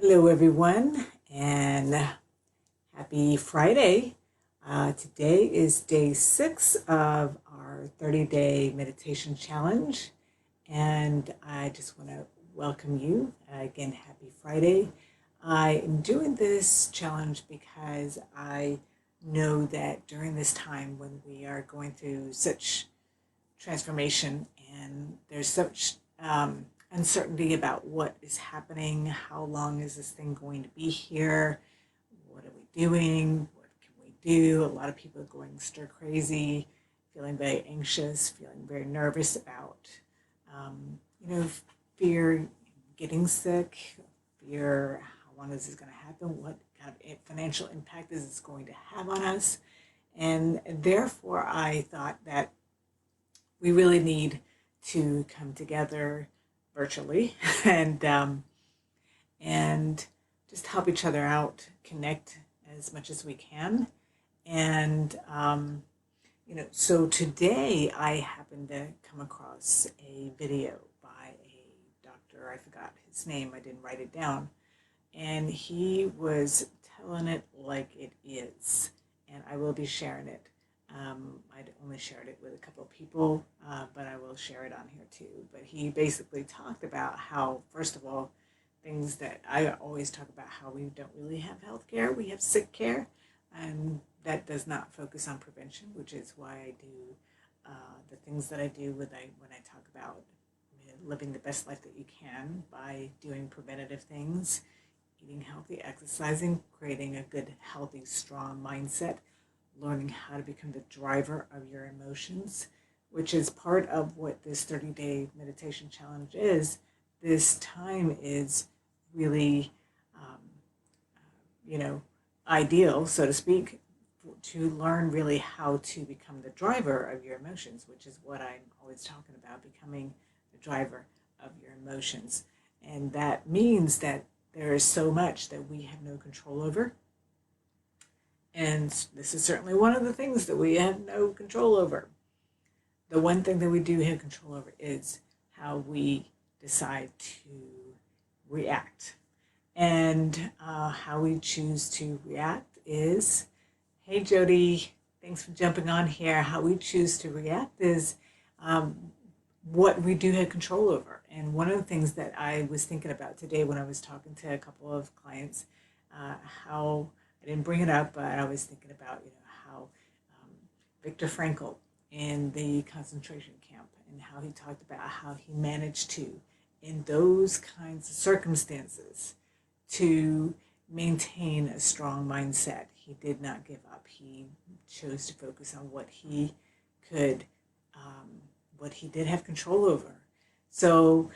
Hello, everyone, and happy Friday. Today is day 6 of our 30-day meditation challenge, and I just want to welcome you. Again, happy Friday. I am doing this challenge because I know that during this time when we are going through such transformation and there's such uncertainty about what is happening, how long is this thing going to be here, what are we doing, what can we do. A lot of people are going stir crazy, feeling very anxious, feeling very nervous about um, you know fear getting sick, fear how long is this going to happen, what kind of financial impact is this going to have on us. And therefore I thought that we really need to come together virtually and just help each other out, connect as much as we can. And so today I happened to come across a video by a doctor. I forgot his name. I didn't write it down, and he was telling it like it is, and I will be sharing it. I'd only shared it with a couple of people, but I will share it on here too. But he basically talked about how, first of all, things that I always talk about, how we don't really have health care, we have sick care, and that does not focus on prevention, which is why I do the things that I do when I talk about living the best life that you can by doing preventative things, eating healthy, exercising, creating a good, healthy, strong mindset, learning how to become the driver of your emotions, which is part of what this 30-day meditation challenge is. This time is really, um, ideal, so to speak, to learn really how to become the driver of your emotions, which is what I'm always talking about, becoming the driver of your emotions. And that means that there is so much that we have no control over. And this is certainly one of the things that we have no control over. The one thing that we do have control over is how we decide to react. And how we choose to react is, hey Jody, thanks for jumping on here. How we choose to react is what we do have control over. And one of the things that I was thinking about today when I was talking to a couple of clients, how I didn't bring it up, but I was thinking about how Viktor Frankl in the concentration camp, and how he talked about how he managed to, in those kinds of circumstances, to maintain a strong mindset. He did not give up. He chose to focus on what he could, what he did have control over. So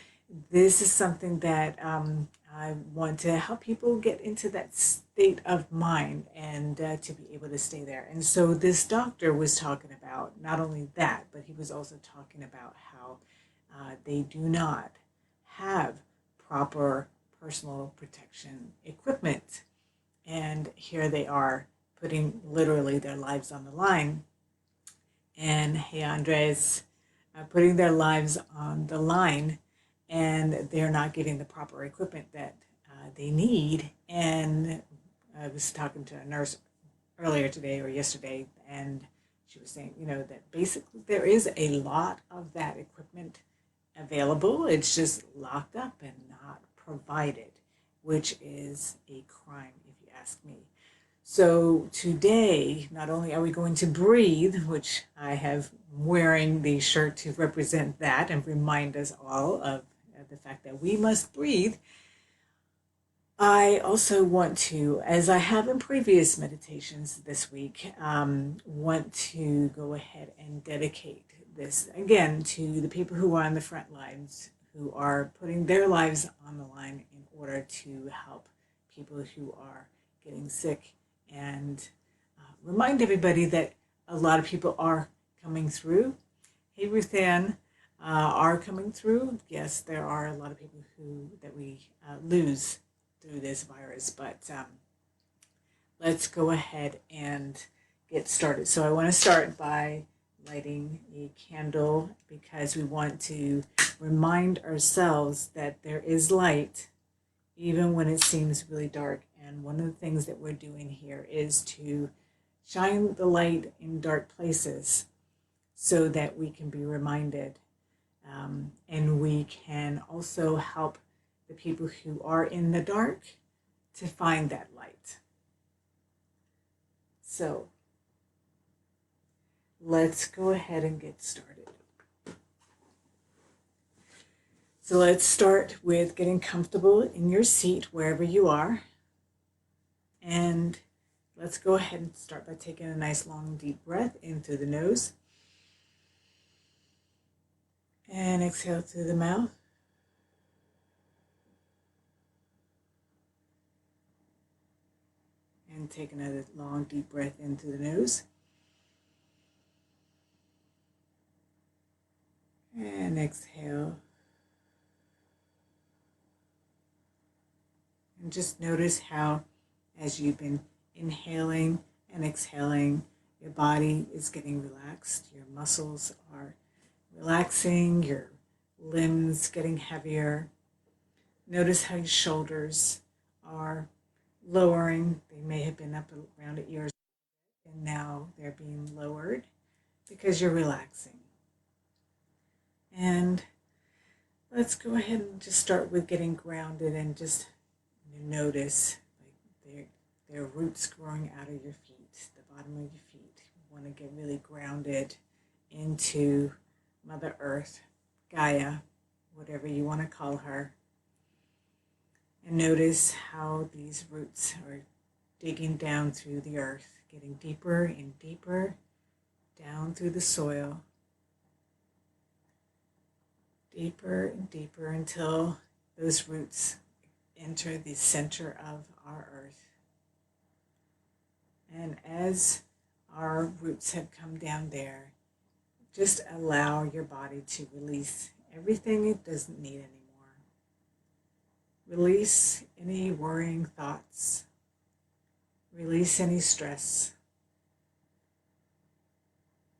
this is something that I want to help people get into that state of mind and to be able to stay there. And so this doctor was talking about not only that, but he was also talking about how they do not have proper personal protection equipment. And here they are putting literally their lives on the line. And hey, Andres, putting their lives on the line, and they're not getting the proper equipment that they need. And I was talking to a nurse earlier today or yesterday, and she was saying, that basically there is a lot of that equipment available. It's just locked up and not provided, which is a crime, if you ask me. So today, not only are we going to breathe, which I have wearing the shirt to represent that and remind us all of the fact that we must breathe, I also want to, as I have in previous meditations this week, want to go ahead and dedicate this again to the people who are on the front lines, who are putting their lives on the line in order to help people who are getting sick, and remind everybody that a lot of people are coming through. Hey, Ruth Ann, are coming through. Yes, there are a lot of people that we lose through this virus, but let's go ahead and get started. So I want to start by lighting a candle because we want to remind ourselves that there is light even when it seems really dark. And one of the things that we're doing here is to shine the light in dark places so that we can be reminded. And we can also help the people who are in the dark to find that light. So let's go ahead and get started. So let's start with getting comfortable in your seat wherever you are. And let's go ahead and start by taking a nice long deep breath in through the nose. And exhale through the mouth. And take another long deep breath in through the nose. And exhale. And just notice how, as you've been inhaling and exhaling, your body is getting relaxed. Your muscles are relaxing, your limbs getting heavier. Notice how your shoulders are lowering. They may have been up around at yours, and now they're being lowered because you're relaxing. And let's go ahead and just start with getting grounded and just notice like there are roots growing out of your feet, the bottom of your feet. You want to get really grounded into Mother Earth, Gaia, whatever you want to call her. And notice how these roots are digging down through the earth, getting deeper and deeper down through the soil, deeper and deeper until those roots enter the center of our earth. And as our roots have come down there, just allow your body to release everything it doesn't need anymore. Release any worrying thoughts. Release any stress.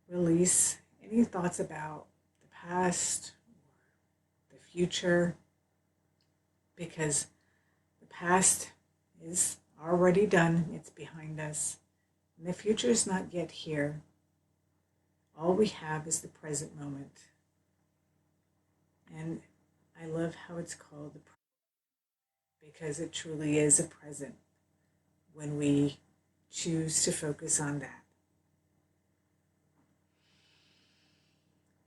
Release any thoughts about the past or the future, because the past is already done. It's behind us. And the future is not yet here. All we have is the present moment. And I love how it's called the present, because it truly is a present when we choose to focus on that.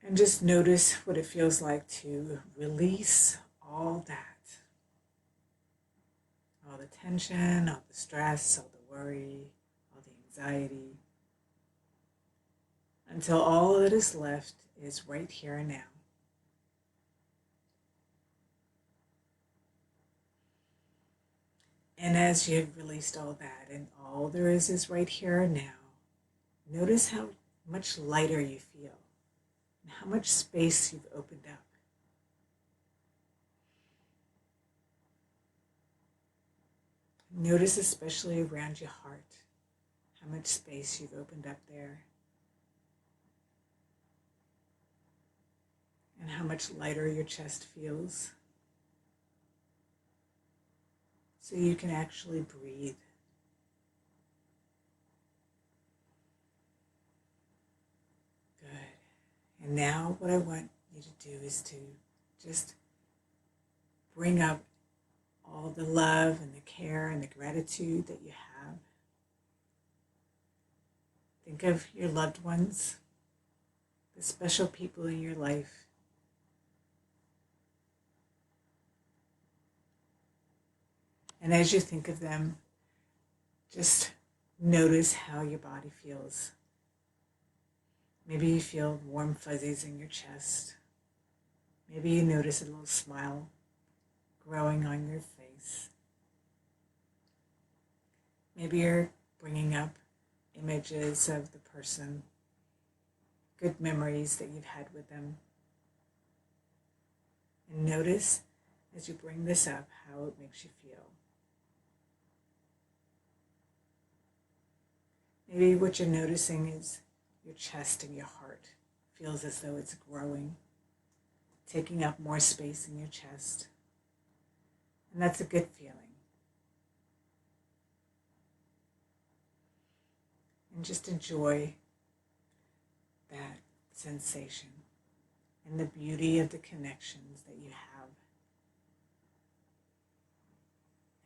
And just notice what it feels like to release all that. All the tension, all the stress, all the worry, all the anxiety, until all that is left is right here and now. And as you've released all that and all there is right here and now, notice how much lighter you feel and how much space you've opened up. Notice especially around your heart how much space you've opened up there and how much lighter your chest feels. So you can actually breathe. Good. And now what I want you to do is to just bring up all the love and the care and the gratitude that you have. Think of your loved ones, the special people in your life. And as you think of them, just notice how your body feels. Maybe you feel warm fuzzies in your chest. Maybe you notice a little smile growing on your face. Maybe you're bringing up images of the person, good memories that you've had with them. And notice as you bring this up how it makes you feel. Maybe what you're noticing is your chest and your heart feels as though it's growing, taking up more space in your chest. And that's a good feeling. And just enjoy that sensation and the beauty of the connections that you have.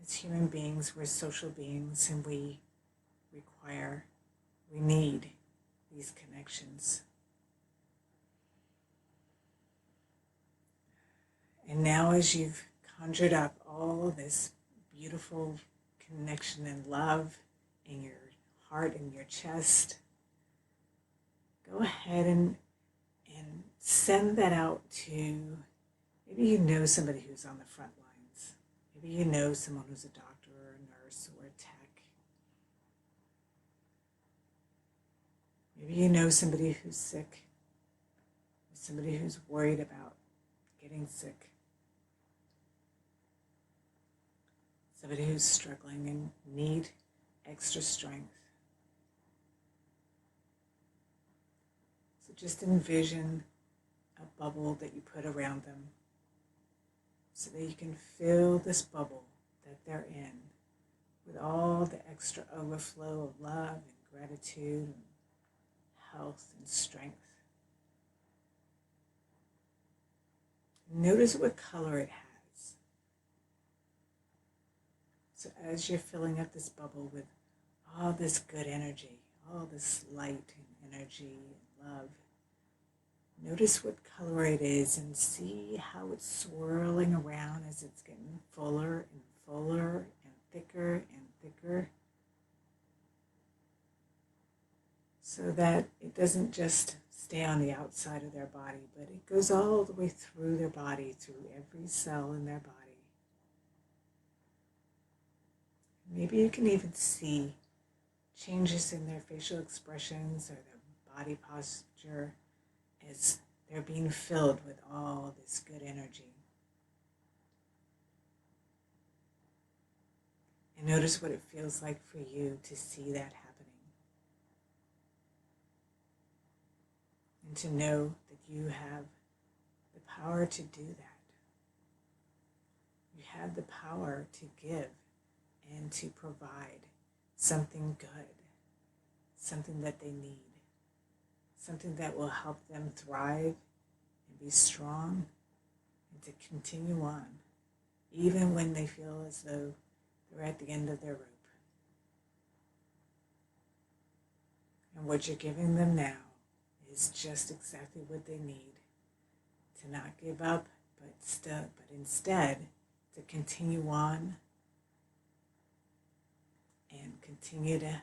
As human beings, we're social beings, and we need these connections. And now, as you've conjured up all this beautiful connection and love in your heart and your chest, go ahead and send that out to, maybe you know somebody who's on the front lines. Maybe you know someone who's a doctor or a nurse or a tech. Maybe you know somebody who's sick, or somebody who's worried about getting sick. Somebody who's struggling and need extra strength. So just envision a bubble that you put around them so that you can fill this bubble that they're in with all the extra overflow of love and gratitude and health and strength. Notice what color it has. So as you're filling up this bubble with all this good energy, all this light and energy and love, notice what color it is and see how it's swirling around as it's getting fuller and fuller and thicker, so that it doesn't just stay on the outside of their body, but it goes all the way through their body, through every cell in their body. Maybe you can even see changes in their facial expressions or their body posture as they're being filled with all this good energy. And notice what it feels like for you to see that happening. And to know that you have the power to do that. You have the power to give and to provide something good, something that they need, something that will help them thrive and be strong and to continue on, even when they feel as though they're at the end of their rope. And what you're giving them now is just exactly what they need to not give up, but instead to continue on and continue to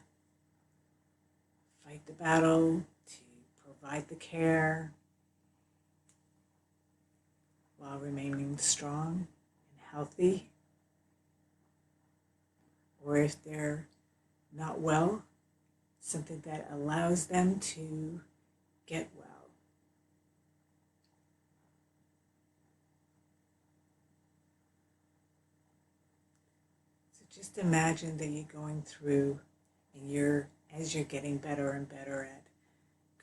fight the battle, to provide the care while remaining strong and healthy. Or if they're not well, something that allows them to get well. So just imagine that you're going through and as you're getting better and better at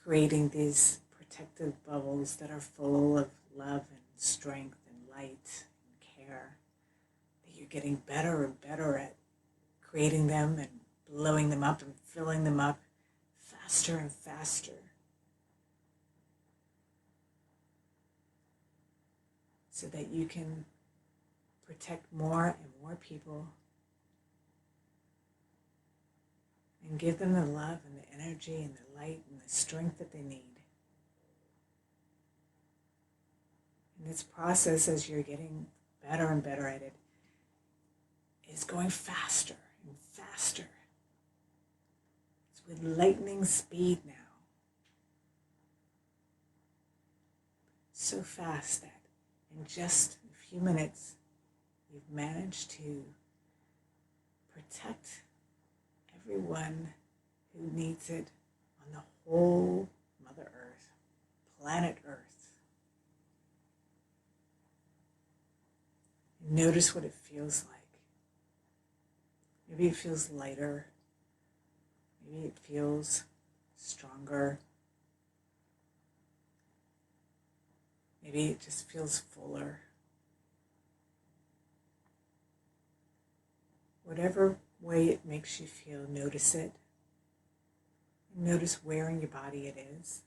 creating these protective bubbles that are full of love and strength and light and care, that you're getting better and better at creating them and blowing them up and filling them up faster and faster. So that you can protect more and more people and give them the love and the energy and the light and the strength that they need. And this process, as you're getting better and better at it, is going faster and faster. It's with lightning speed now. So fast that in just a few minutes, you've managed to protect everyone who needs it on the whole Mother Earth, planet Earth. And notice what it feels like. Maybe it feels lighter. Maybe it feels stronger. Maybe it just feels fuller. whatever way it makes you feel, notice it. Notice where in your body it is.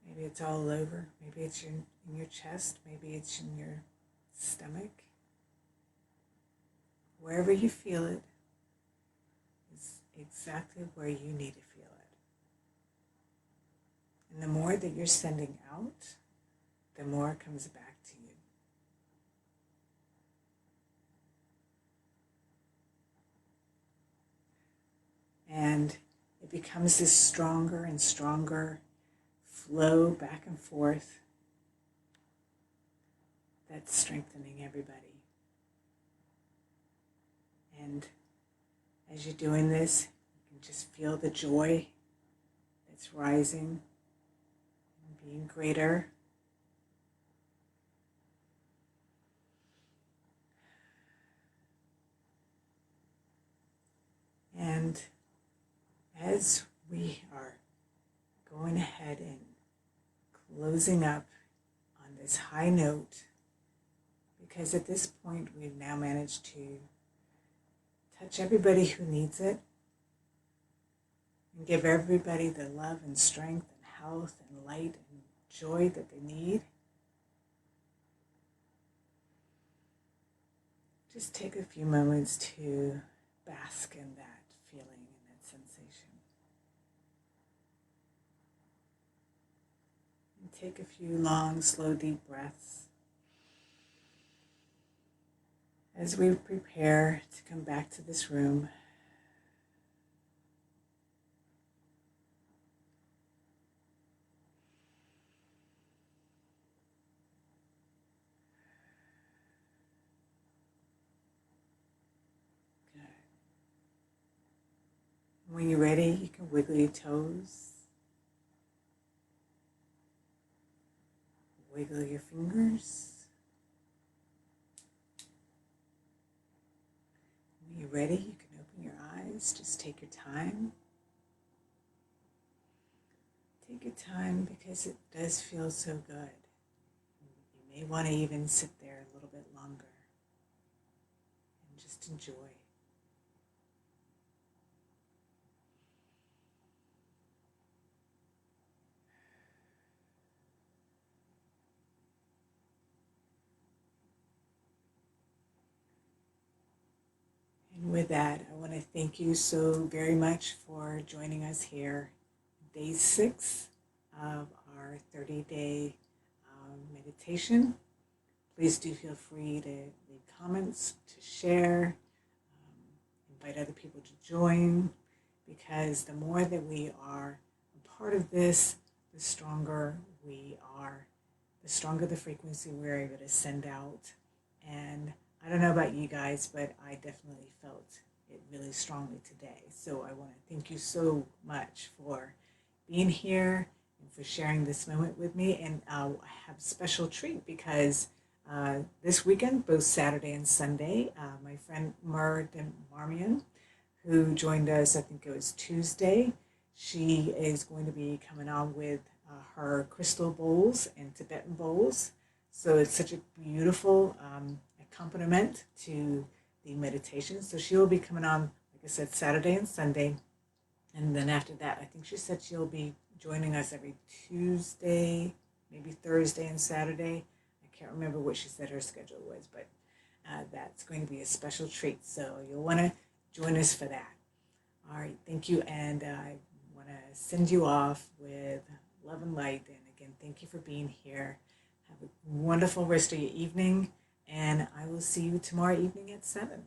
Maybe it's all over. Maybe it's in your chest. Maybe it's in your stomach. Wherever you feel it is exactly where you need to feel it. And the more that you're sending out, the more it comes back to you. And it becomes this stronger and stronger flow back and forth that's strengthening everybody. And as you're doing this, you can just feel the joy that's rising and being greater. And as we are going ahead and closing up on this high note, because at this point we've now managed to touch everybody who needs it and give everybody the love and strength and health and light and joy that they need. Just take a few moments to bask in that feeling and that sensation. And take a few long, slow, deep breaths as we prepare to come back to this room. Good. When you're ready, you can wiggle your toes, wiggle your fingers. When you're ready, you can open your eyes. Just take your time. Take your time because it does feel so good. You may want to even sit there a little bit longer and just enjoy. And with that, I want to thank you so very much for joining us here. Day 6 of our 30-day meditation. Please do feel free to leave comments, to share, invite other people to join, because the more that we are a part of this, the stronger we are, the stronger the frequency we're able to send out. And I don't know about you guys, but I definitely felt it really strongly today. So I want to thank you so much for being here and for sharing this moment with me. And I have a special treat because this weekend, both Saturday and Sunday, my friend Mer Marmion, who joined us, I think it was Tuesday, she is going to be coming on with her crystal bowls and Tibetan bowls. So it's such a beautiful accompaniment to the meditation. So she will be coming on, like I said, Saturday and Sunday. And then after that, I think she said she'll be joining us every Tuesday, maybe Thursday and Saturday. I can't remember what she said her schedule was, but that's going to be a special treat. So you'll want to join us for that. All right, thank you. And I want to send you off with love and light. And again, thank you for being here. Have a wonderful rest of your evening. And I will see you tomorrow evening at 7.